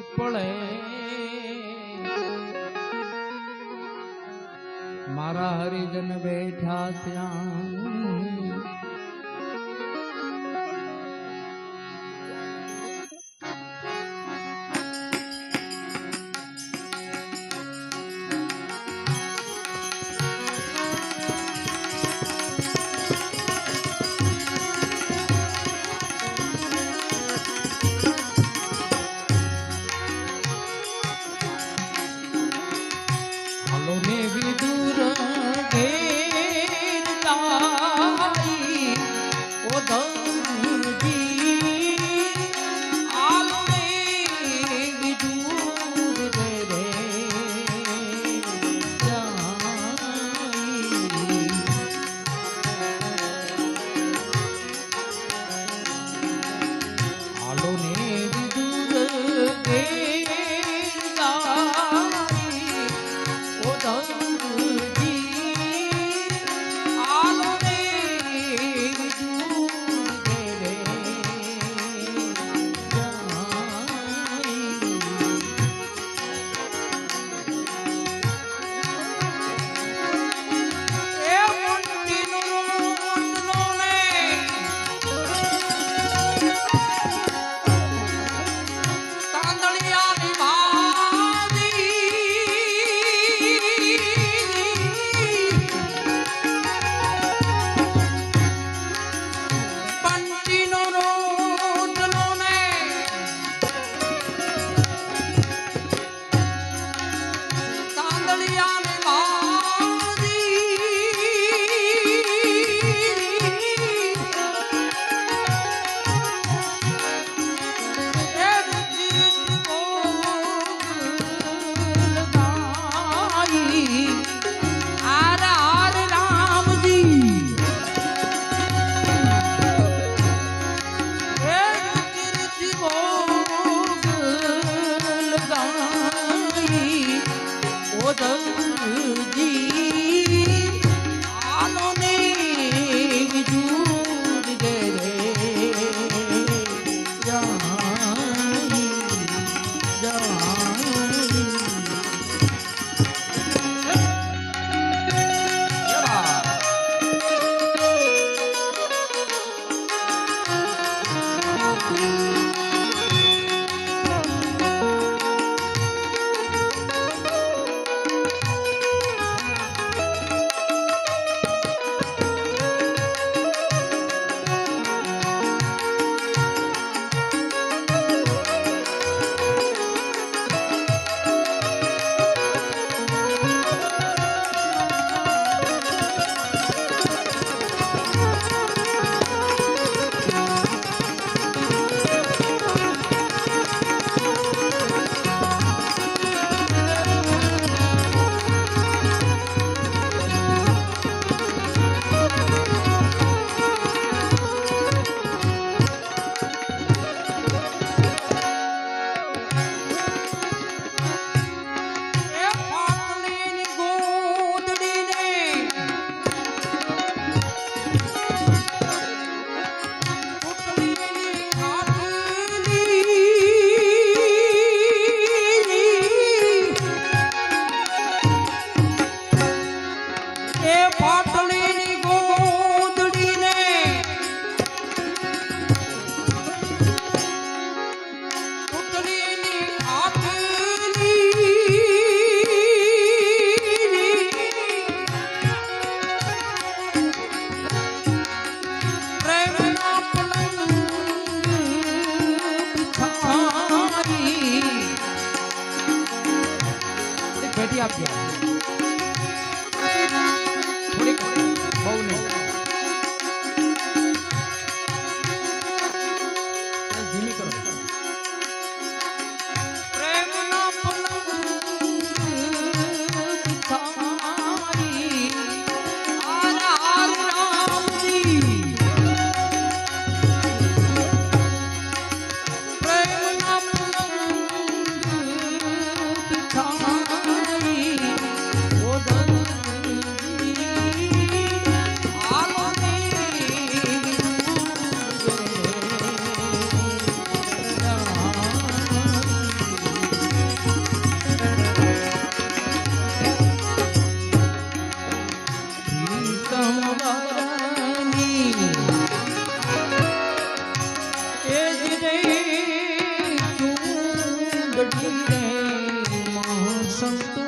પીપળે મારા હરિજન બેઠા ત્યાં સંવરની એ જ રે ચૂંદડી રે મહાસંત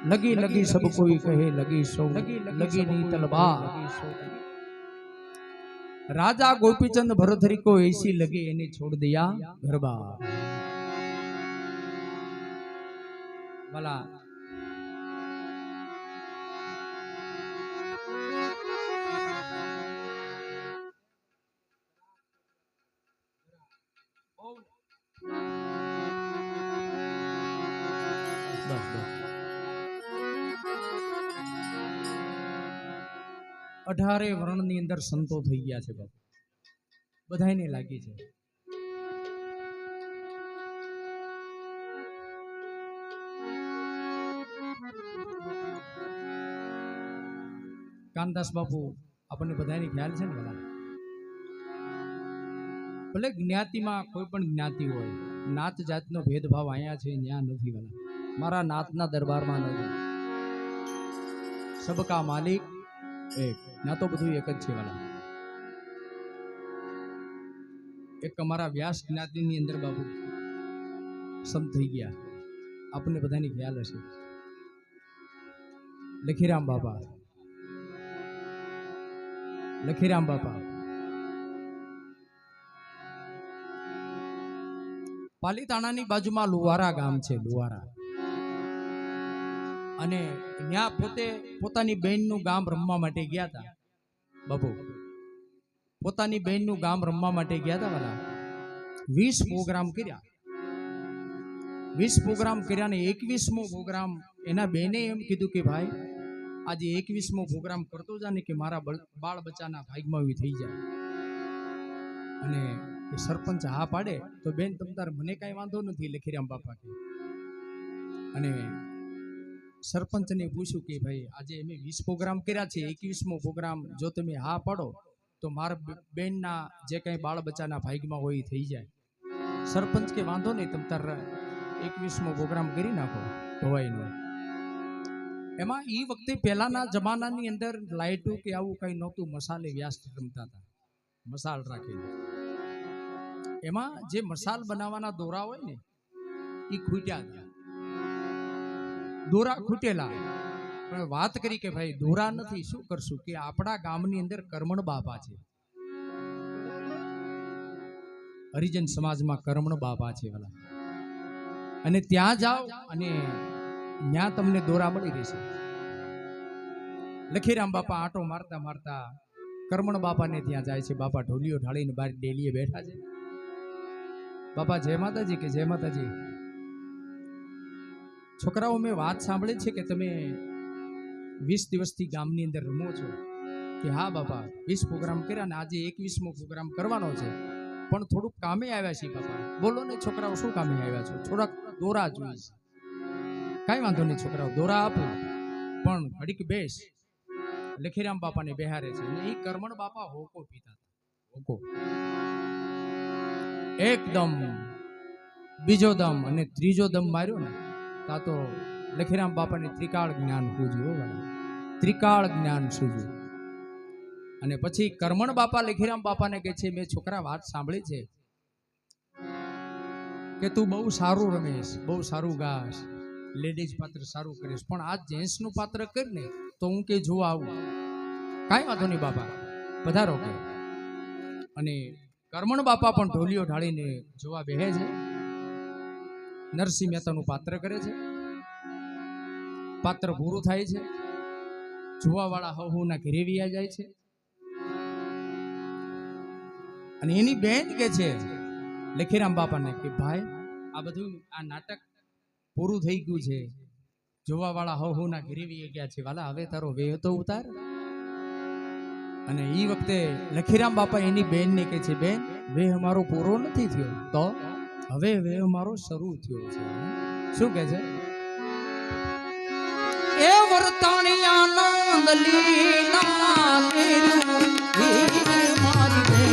लगी लगी सब कोई कहे लगी सो लगी नहीं तलवार। राजा गोपीचंद भरथरी को ऐसी लगी इन्हें छोड़ दिया घर बार। भला बस बस 18 વર્ણની અંદર સંતો થઈ ગયા છે બાપુ, બધાયને લાગી છે. કાનદાસ બાપુ આપણને બધાને ખ્યાલ છે ને બધા, ભલે જ્ઞાતિમાં કોઈ પણ જ્ઞાતિ હોય, નાત જાતનો ભેદભાવ અહીંયા છે ત્યાં નથી વાલા, મારા નાતના દરબારમાં નથી. સબકા માલિક એક, ના તો બધું એક જ છે વાલા. એક અમારા વ્યાસ જ્ઞાતિની અંદર બાબુ સંત થઈ ગયા, આપણને બધાની ખ્યાલ હશે, લખીરામ બાપા. લખીરામ બાપા પાલીતાણાની બાજુમાં લુવારા ગામ છે, લુવારા. અને ત્યાં પોતે પોતાની બહેનનું ગામ રમવા માટે ગયા હતા બાપુ, પોતાની બહેનનું ગામ રમવા માટે ગયા હતા વાલા. 20 પ્રોગ્રામ કર્યા, 20 પ્રોગ્રામ કર્યા ને 21મો પ્રોગ્રામ એના બેને એમ કીધું કે ભાઈ આજે 21મો પ્રોગ્રામ કરતો જા ને કે મારા બાળ બચ્ચાના ભાગમાં એવી થઈ જાય. અને સરપંચ હા પાડે તો બેન તમ તાર મને કાંઈ વાંધો નથી, લખીરામ બાપા કે. અને સરપંચને પૂછ્યું કે ભાઈ આજે અમે 20 પ્રોગ્રામ કર્યા છે, 21મો પ્રોગ્રામ જો તમે હા પાડો તો મારા બેનના જે કંઈ બાળ બચ્ચાના ભાગમાં હોય એ થઈ જાય. સરપંચ કે વાંધો નહીં, તમ તાર 21મો પ્રોગ્રામ કરી નાખો, ધોવાય ન. એમાં એ વખતે પહેલાના જમાનાની અંદર લાઇટો કે આવું કંઈ નહોતું, મસાલે વ્યાસ રમતા હતા, મસાલ રાખીને. એમાં જે મસાલ બનાવવાના દોરા હોય ને એ ખૂટ્યા હતા, દોરા ખૂટેલા. પણ વાત કરી કે ભાઈ દોરા નથી, શું કરશું કે આપણા ગામની અંદર કરમણ બાપા છે, હરિજન સમાજમાં કરમણ બાપા છે વાલા. અને ત્યાં જાઓ અને ત્યાં તમને દોરા મળી રહેશે. લખીરામ બાપા આંટો મારતા મારતા કરમણ બાપાને ત્યાં જાય છે. બાપા ઢોલીઓ ઢાળીને બહાર ડેલીએ બેઠા છે. બાપા જય માતાજી કે જય માતાજી. છોકરાઓ મેં વાત સાંભળી છે કે તમે 20 દિવસથી ગામની અંદર રમો છો. કે હા બાપા 20 પ્રોગ્રામ કર્યા ને આજે 21મો પ્રોગ્રામ કરવાનો છે, પણ થોડુંક કામે આવ્યા છીએ બાપા. બોલો ને છોકરાઓ શું કામે આવ્યા છો? થોડાક દોરા જોઈશ. કાંઈ વાંધો નહીં છોકરાઓ, દોરા આપું, પણ ઘડીક બેસ. લખીરામ બાપાને બેહારે છે. અને એ કરમણ બાપા હોકો પીતા હતા, હોકો. એકદમ બીજો દમ અને ત્રીજો દમ માર્યો ને તા તો લખીરામ બાપાને ત્રિકાળ જ્ઞાન સૂજ્યું, ત્રિકાળ જ્ઞાન સૂજ્યું. અને પછી કરમણ બાપા લખીરામ બાપાને કહે છે મેં છોકરા વાત સાંભળી છે કે તું બહુ સારું રમેશ, બહુ સારું ગાશ, લેડીઝ પાત્ર સારું કરીશ, પણ આ જેન્ટ્સનું પાત્ર કર ને તો હું કે જોવા આવું. કાંઈ વાંધો નહીં બાપા, પધારો કે. અને કરમણ બાપા પણ ઢોલિયો ઢાળીને જોવા બેહે છે. નરસિંહ મહેતાનું પાત્ર કરે છે. પાત્ર પૂરું થાય છે. જોવાવાળા હવના ઘરે વિયા જાય છે. અને એની બેન કે છે લખીરામ બાપાને કે ભાઈ આ બધું આ નાટક પૂરું થઈ ગયું છે, જોવાવાળા હવના ઘરે વિયા ગયા છે, વાલા હવે તારો વેહ તો ઉતાર. અને એ વખતે લખીરામ બાપા એની બેનને કહે છે, બેન વેહ અમારો પૂરો નથી થયો, તો હવે વેહ અમારો શરૂ થયો છે. શું કહે છે? એ વર્તાણી આનંદ લીલા મારી બેન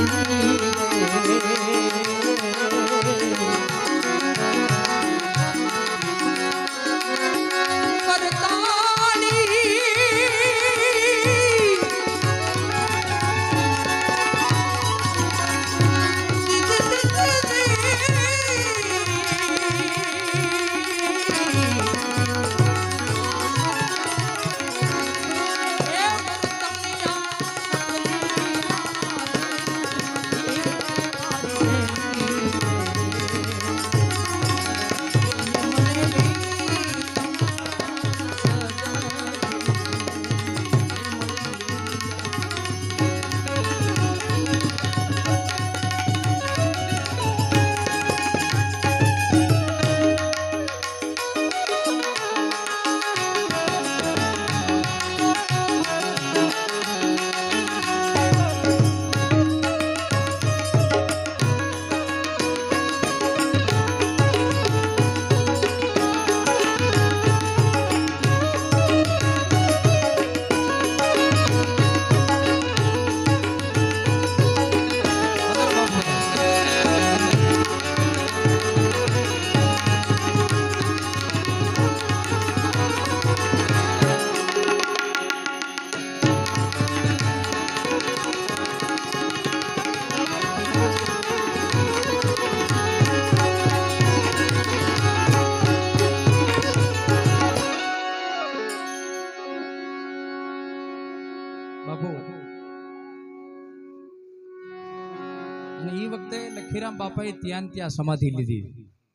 અને એ વખતે લખીરામ બાપાએ ત્યાં સમાધિ લીધી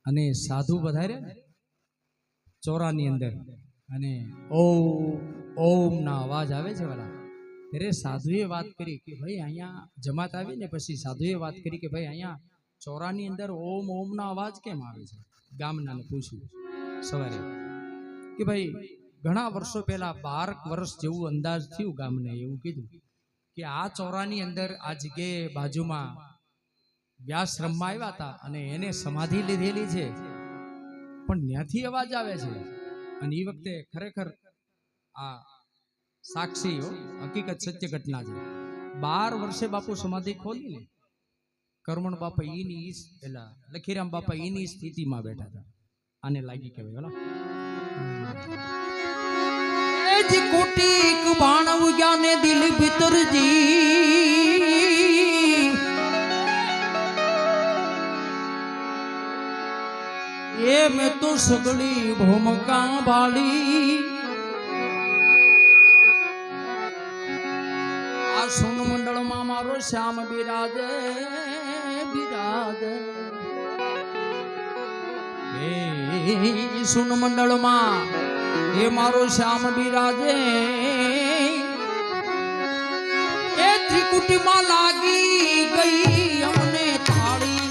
અને સાધુ વધાર્યા ને ચોરાની અંદર, અને ઓમ ના અવાજ આવે છે વાલા. ત્યારે સાધુએ વાત કરી કે ભાઈ અહીંયા જમાત આવી ને પછી સાધુએ વાત કરી કે ભાઈ અહીંયા ચોરાની અંદર ઓમ ના અવાજ કેમ આવે છે? ગામનાને પૂછ્યું સવારે કે ભાઈ ઘણા વર્ષો પહેલા 12 વર્ષ જેવું અંદાજ થયું ગામને, એવું કીધું કે આ ચોરાની અંદર આ જગ્યાએ બાજુમાં વ્યાસરમમાં આવ્યા હતા અને એને સમાધિ લીધેલી છે, પણ ત્યાંથી અવાજ આવે છે. અને એ વખતે ખરેખર આ સાક્ષી હકીકત સત્ય ઘટના છે. 12 વર્ષે બાપુ સમાધિ ખોલી ને કરમણ બાપા એની પેલા લખીરામ બાપા એની સ્થિતિમાં બેઠા હતા. આને લાગી કે ભાઈ કોટીક બાણવ જ્ઞાને દિલ ભીતર જી એ મેં તો સગળી ભૂમકા ભાળી આ સોન મંડળમાં મારો શ્યામ બિરાજે બિરાજે. એ સોન મંડળમાં એ મારો શ્યામ બિરાજે. એ ત્રિકુટીમાં લાગી ગઈ અમને થાળી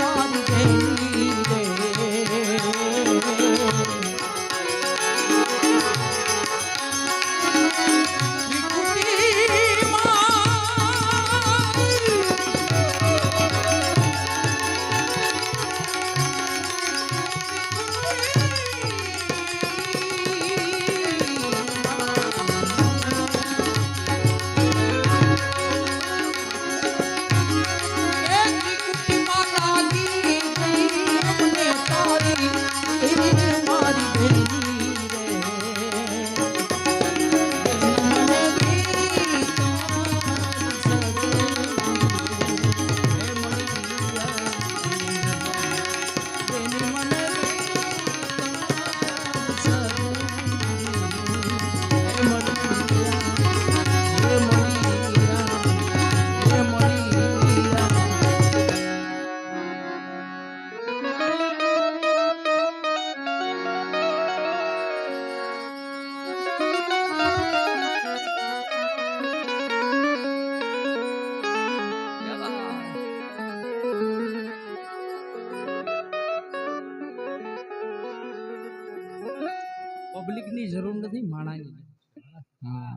મારી બેની રે. પબ્લિકની જરૂર નથી, માણાની. હા.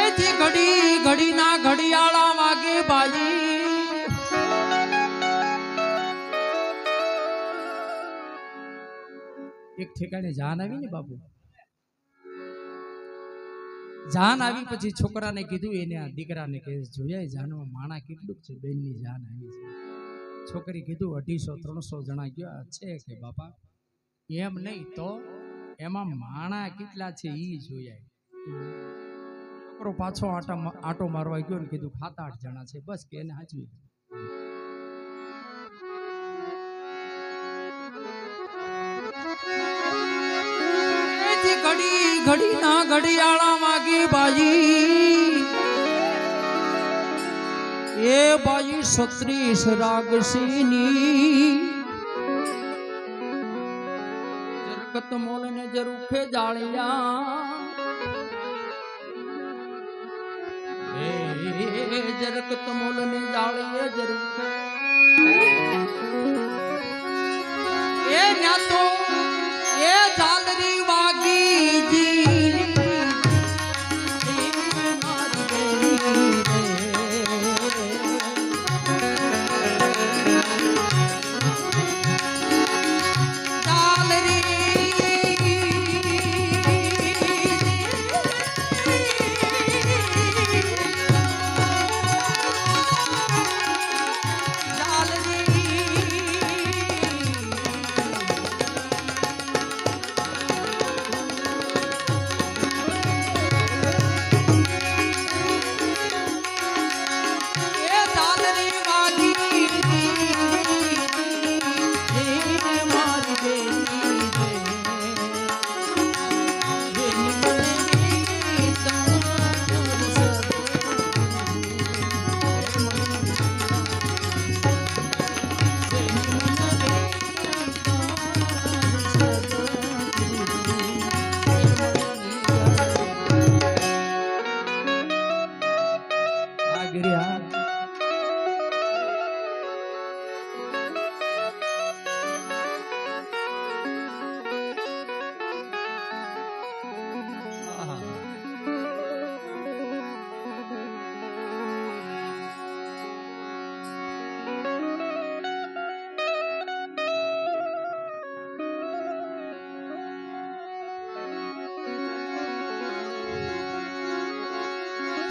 એથી ઘડી ઘડીના ઘડિયાળા વાગે બાજી, એક ઠેકાણે જાન આવી ને બાપુ, જાન આવી પછી છોકરાને કીધું, એને આ દીકરાને કે જોયા જાનમાં માણા કેટલું છે, બેનની જાન આવી છે. છોકરી કીધું 250-300 જણા ગયા છે કે બાપા, એમ નહીં તો એમાં માણા કેટલા છે ઈ જોયા. છોકરો પાછો આટો મારવા ગયો ને કીધું 7-8 જણા છે, બસ કે એને હાચવી. ઘડી ઘડી ના ઘડિયાળા વાગી બાજી, એ બાજી 36 રાગસીની જરકત મોલ ને જરુખે જાળિયા, એ જરકત મોલ ને જાળીએ જરુખે, એ ન્યા તો એ ઝાલરી વાગી જી,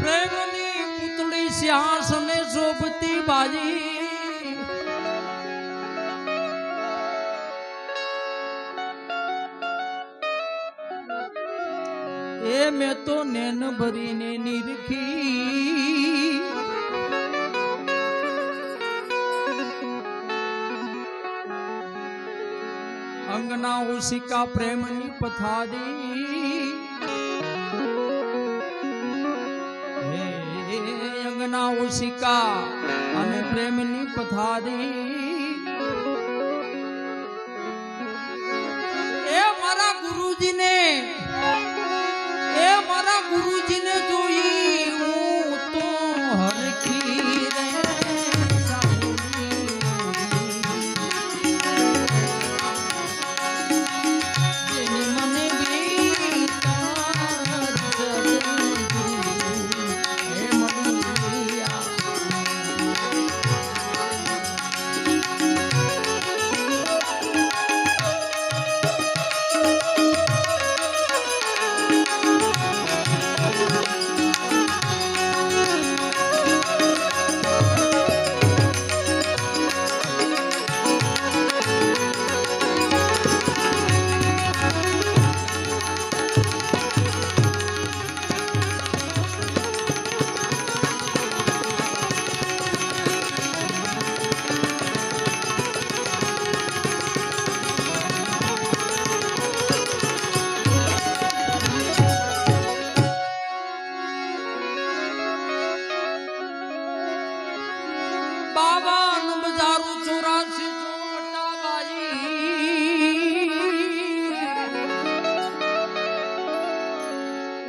પ્રેમની પુતળી સિંહાસને શોભતી બાજી, એ મેં તો નેન ભરીને નિરખી, અંગના ઓશિકા પ્રેમની પથારી, અંગના ઓશિકા અને પ્રેમની પથારી, એ મારા ગુરુજીને, એ મારા ગુરુજીને જોઈ હું તો હરખી રે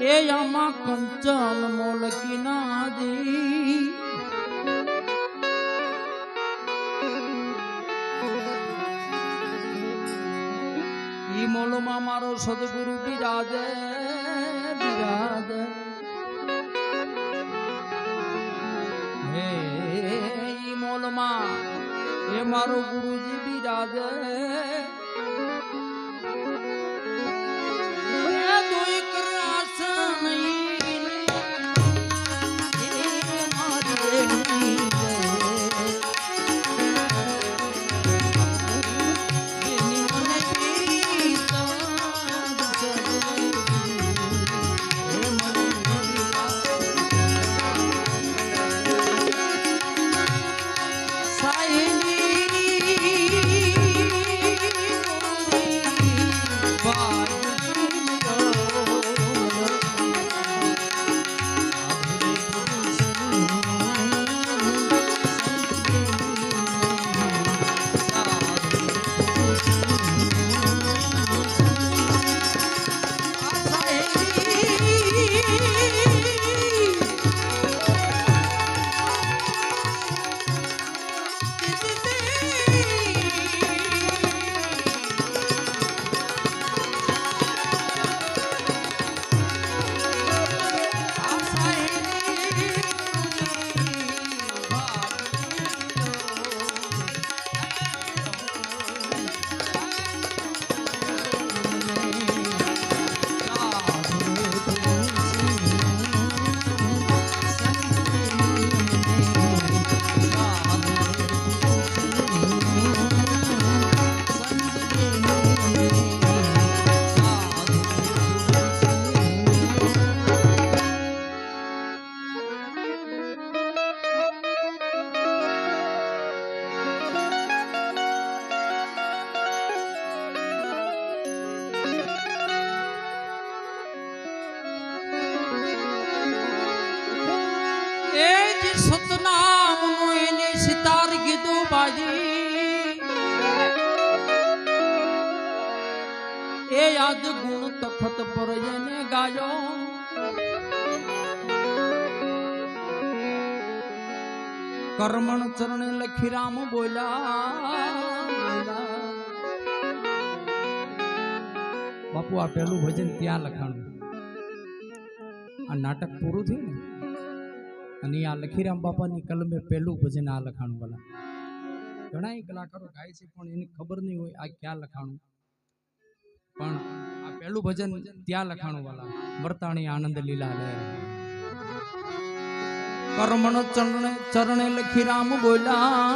એ આમાં કંચન મોલકી નાજી, મોલમાં મારો સદગુરુ બિરાજે બિરાજે હે ઈ મોલમાં એ મારો ગુરુજી બિરાજે એ દુઈ કરાસન એ મારી સતનામનું એને સિતાર કીધું બાજી એ યાદ ગુણ તખત પર એને ગાયો કર્મણ ચરણે લખી રામ બોલ્યા બાપુ આ પેલું ભજન ત્યાં લખાણું આ નાટક પૂરું થયું ને અને આ લખીરામ બાપાની કલમે પહેલું ભજન આ લખાણું વાલા ઘણા કલાકારો ગાય છે પણ એને ખબર નહીં હોય આ ક્યાં લખાણું પણ આ પહેલું ભજન ત્યાં લખાણું વાલા વર્તાણી આનંદ લીલા લે કર્મણ ચરણે લખીરામ બોલ્યા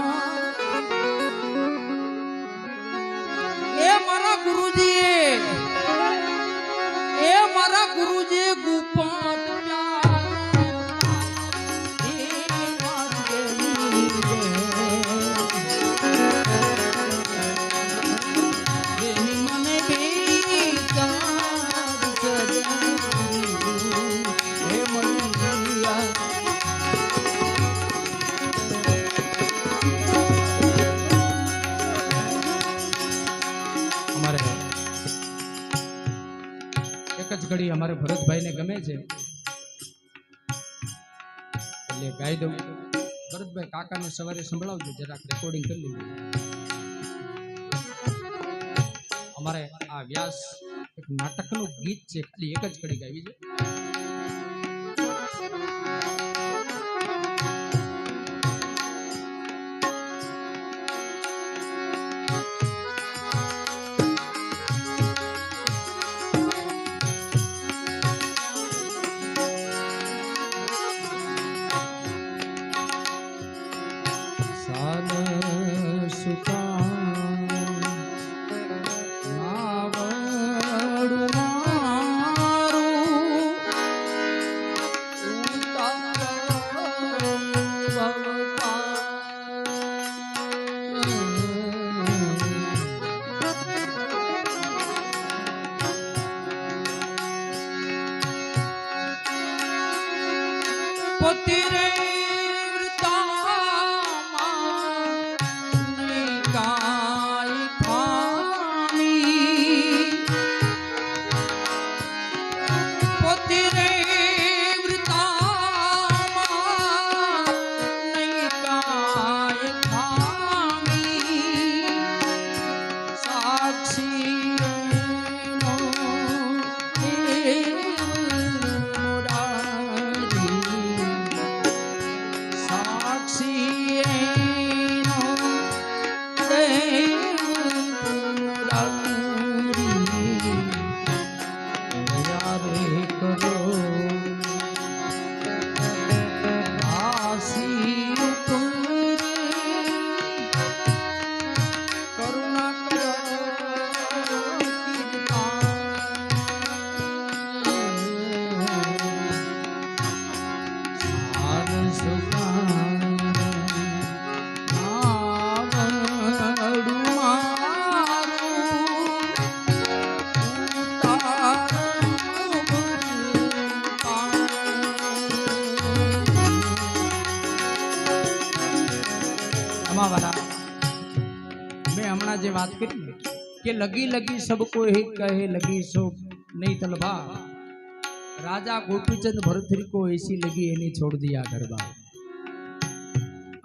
એ મારા ગુરુજી ગુપાત ઘડી અમારે ભરતભાઈ ને ગમે છે એટલે ગાઈ દઉં ભરતભાઈ કાકાને સવારે સંભળાવજો જરાક રેકોર્ડિંગ કરી લીધું અમારે આ વ્યાસ એક નાટકનું ગીત છે ખાલી એક જ ઘડી ગાવી છે મેં હમણાં જે વાત કરી ને કે લગી લગી સબકો એક કહે લગી સો નહીં તલભા, રાજા ગોપીચંદ ભરથરી કો એસી લગી એની છોડ દિયા ગરબા.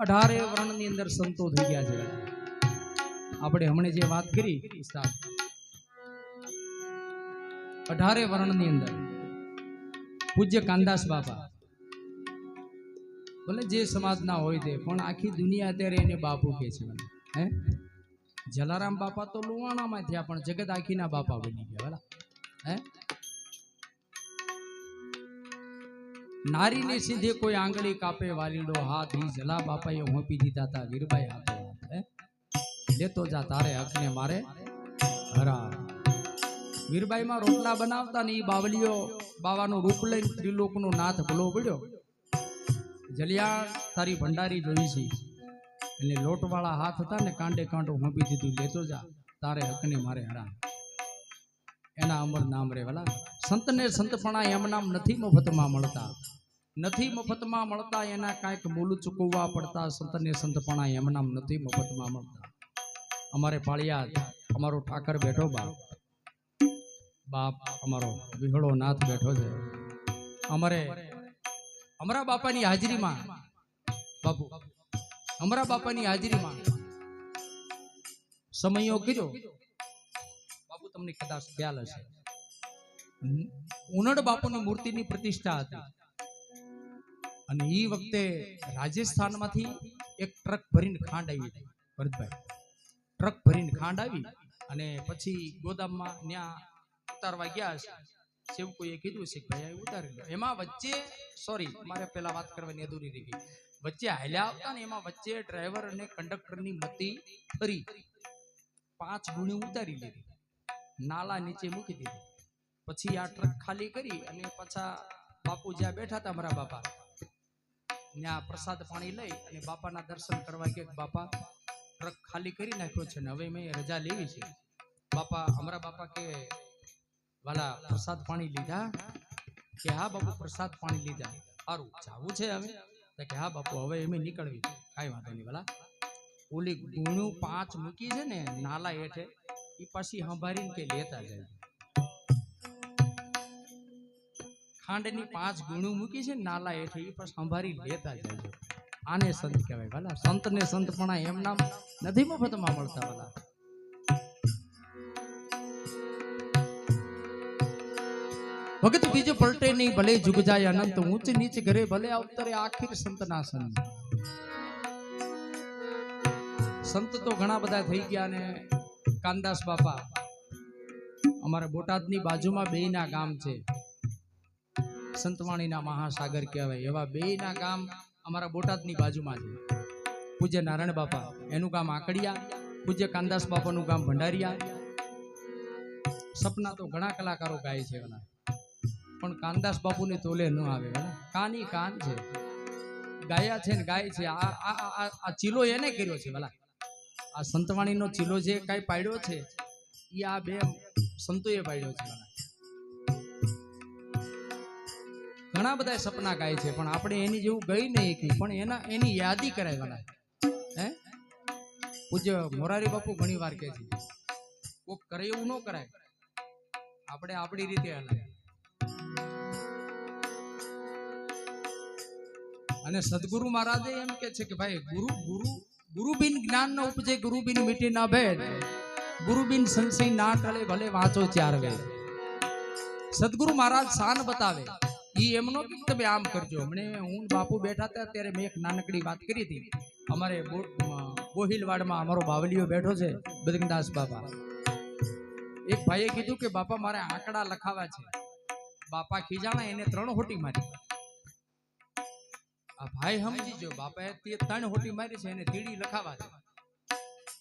18 વર્ણની અંદર સંતો થઈ ગયા છે. આપણે હમણાં જે વાત કરી ઉસ્તાદ, 18 વર્ણની અંદર પૂજ્ય કાનદાસ બાપા ભલે જે સમાજના હોય તે, પણ આખી દુનિયા અત્યારે એને બાપુ કહે છે. હે જલારામ બાપા તો લુવાણામાં થયા, પણ જગત આખીના બાપા બની ગયા. બરાબર હે નારીને સીધે કોઈ આંગળી કાપે વાલીડો હાથ, ઈ જલા બાપાએ હોંપી દીધા હતા વીરબાઈ હાથો હાથ. હે લેતો જા તારે હકને મારે હરા. વીરબાઈમાં રોટલા બનાવતા ને ઈ બાવલીઓ બાવાનું રૂપ લઈને ત્રિલોકનો નાથ ભલો પડ્યો. જલિયા તારી ભંડારી જોઈ છે એટલે લોટવાળા હાથ હતા ને કાંડે કાંટો હોંપી દીધું, લેતો જા તારે હકને મારે હરા. એના અમર નામ રે વાલા. સંતને સંતપણા એમ નામ નથી મફતમાં મળતા, નથી મફતમાં મળતા, એના કાંઈક મૂલ ચૂકવવા પડતા. સંતને સંતપણા એમ નામ નથી મફતમાં મળતા. અમારે પાળિયા અમારો ઠાકર બેઠો બાપ અમારો વિહળો નાથ બેઠો છે. અમારે અમરા બાપાની હાજરીમાં બાપુ અમરા બાપાની હાજરીમાં સમયો કર્યો બાપુ, તમને કદાચ ખ્યાલ હશે. ઉનડ બાપુની મૂર્તિની પ્રતિષ્ઠા હતી અને એ વખતે રાજસ્થાનમાંથી એક ટ્રક ભરીને ખાંડ આવી હતી. ભરતભાઈ ટ્રક ભરીને ખાંડ આવી અને પછી ગોદામમાં ત્યાં ઉતારવા ગયા હશે. સેવકોએ કીધું છે કે ભાઈ ઉતારી લો. એમાં વચ્ચે સોરી મારે પેલા વાત કરવાની અધૂરી રહી ગઈ. વચ્ચે હાલ્યા આવતા ને એમાં વચ્ચે ડ્રાઈવર અને કંડક્ટરની મતી ફરી 5 ગુણી ઉતારી લીધી, નાલા નીચે મૂકી દીધી. પછી આ ટ્રક ખાલી કરી અને પાછા બાપુ જ્યાં બેઠા હતા મારા બાપા ત્યાં પ્રસાદ પાણી લઈ અને બાપાના દર્શન કરવા ગયા. બાપા ટ્રક ખાલી કરી નાખ્યો છે ને હવે મેં રજા લેવી છે. બાપા અમારા બાપા કે વાલા પ્રસાદ પાણી લીધા? કે હા બાપુ પ્રસાદ પાણી લીધા. સારું જાવું છે હવે? તો કે હા બાપુ હવે એમ નીકળવી. કાંઈ વાંધો નહીં વાલા. ઓલી ગુણું 5 મૂકી છે ને નાલા હેઠે એ પાછી સંભાળીને કે લેતા જાય. ખાંડની 5 ગુણું મૂકી છે નાલા હેઠે એ પાછી સંભાળી લેતા જાય. આને સંત કહેવાય વાલા. સંતને સંતપણા એમ નામ નથી મફતમાં મળતા વાલા. ભગત બીજ પલટે નહીં ભલે જુગ જાય અનંત, ઊંચ નીચ ઘરે ભલે અવતરે આખીર સંતના સંત. સંત તો ઘણા બધા થઈ ગયા ને કાનદાસ બાપા અમારા બોટાદની બાજુમાં બેયના ગામ છે. સંતવાણીના મહાસાગર કહેવાય એવા બેયના ગામ અમારા બોટાદની બાજુમાં છે. પૂજ્ય નારાયણ બાપા એનું ગામ આકડિયા, પૂજ્ય કાનદાસ બાપાનું ગામ ભંડારિયા. સપના તો ઘણા કલાકારો ગાય છે વાલા, પણ કાનદાસ બાપુને તોલે ન આવે વાલા. કાની કાન છે, ગાયા છે ને ગાય છે. આ ચીલો એને કર્યો છે વાલા. આ સંતવાણીનો ચીલો જે કાંઈ પાડ્યો છે એ આ બે સંતોએ પાડ્યો છે વાલા. ઘણા બધા સપના ગાય છે પણ આપણે એની જેવું ગઈ નહીં, પણ એની યાદી કરાય વાલા. હે પૂજ્ય મોરારી બાપુ ઘણી વાર કહે છે કોક કરે એવું ન કરાય, આપણે આપણી રીતે હલાય. અને સદગુરુ મહારાજે એમ કે છે કે ભાઈ ગુરુ બિન જ્ઞાન ન ઉપજે, ગુરુ બિન મીટી ના ભેદ, ગુરુ બિન સંશય ના ટળે ભલે વાંચો 4 વેદ. સદગુરુ મહારાજ શાન બતાવે. ઈ એમનો કે તમે આમ કરજો. હમણે હું બાપુ બેઠા હતા ત્યારે મેં એક નાનકડી વાત કરી હતી. અમારે ગોહિલવાડમાં અમારો બાવલીઓ બેઠો છે બદ્રીદાસ બાપા. એક ભાઈએ કીધું કે બાપા મારે આંકડા લખાવા છે. બાપા ખીજાણા, એને 3 હોટી મારી. આ ભાઈ સમજી જો બાપાએ 3 હોટી મારી છે, એને તીડી લખાવા છે.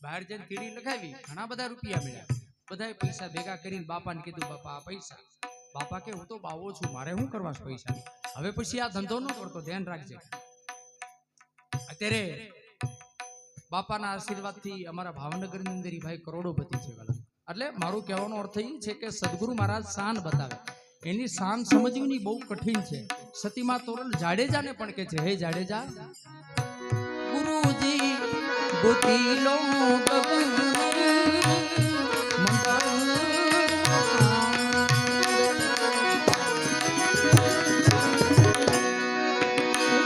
બહાર જઈને તીડી લખાવી, ઘણા બધા રૂપિયા મળ્યા. બધાએ પૈસા ભેગા કરીને બાપાને કીધું બાપા આ પૈસા. બાપા કે હું તો બાવો છું, મારે શું કરવા પૈસા? હવે પછી આ ધંધો ન કરતો, ધ્યાન રાખજે. અત્યારે બાપાના આશીર્વાદથી અમારા ભાવનગરની અંદર ભાઈ કરોડોપતિ છે વાલા. એટલે મારું કહેવાનો અર્થ એ છે કે સદગુરુ મહારાજ શાન બતાવે. એની શાન સમજવી બહુ કઠિન છે. સતીમા તોરલ જાડેજાને પણ કે છે, હે જાડેજા ગુરુજી ગોતીલો ગગન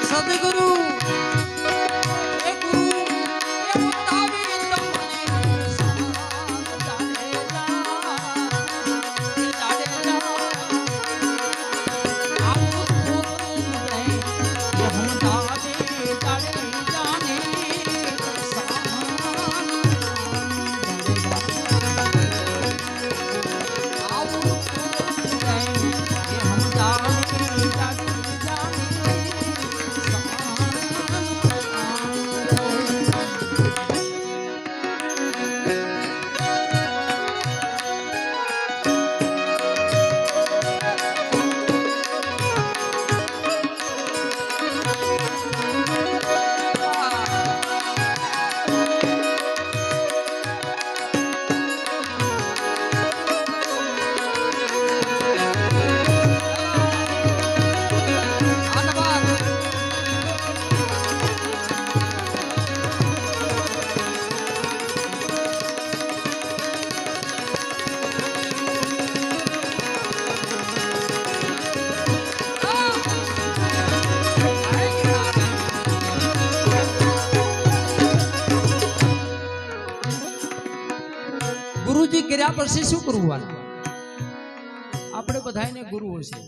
સદગુરુ ગુરુજી કર્યા પછી શું કરવું? આપણે બધાને ગુરુ હશે,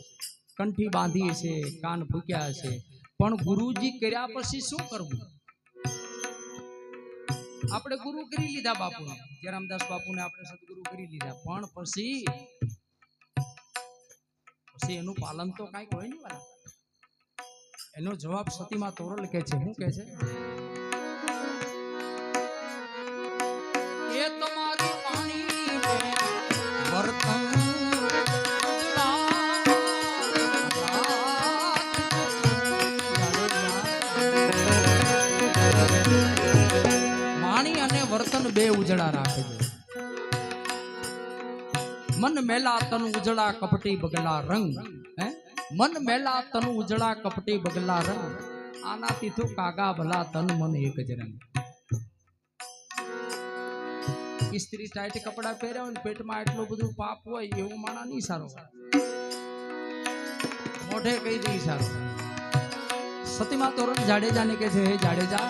કંઠી બાંધી હશે, કાન ફૂક્યા હશે, પણ ગુરુજી કર્યા પછી શું કરવું? આપણે ગુરુ કરી લીધા બાપુને, જયરામદાસ બાપુને આપણે સદગુરુ કરી લીધા, પણ પછી એનું પાલન તો કાંઈક હોય ને વાલા. એનો જવાબ સતીમાં તોરલ કે છે. શું કે છે? એ તમારી પાણી વર્તન વાણી અને વર્તન બે ઉજળા રાખે છે. મન મેલા તન ઉજળા કપટી બગલા રંગ. મન મેલા તન ઉજળા કપટી બગલા રંગ. આનાથી તો કાગા ભલા તન મન એક જ રંગ. સ્ત્રી ટાઈટ કપડા પહેર્યા હોય, પેટમાં એટલું બધું પાપ હોય, એવું માણા નહીં સારો. મોઢે કહી દઈ સારો. સતીમાં તોરણ જાડેજાને કે છે, હે જાડેજા,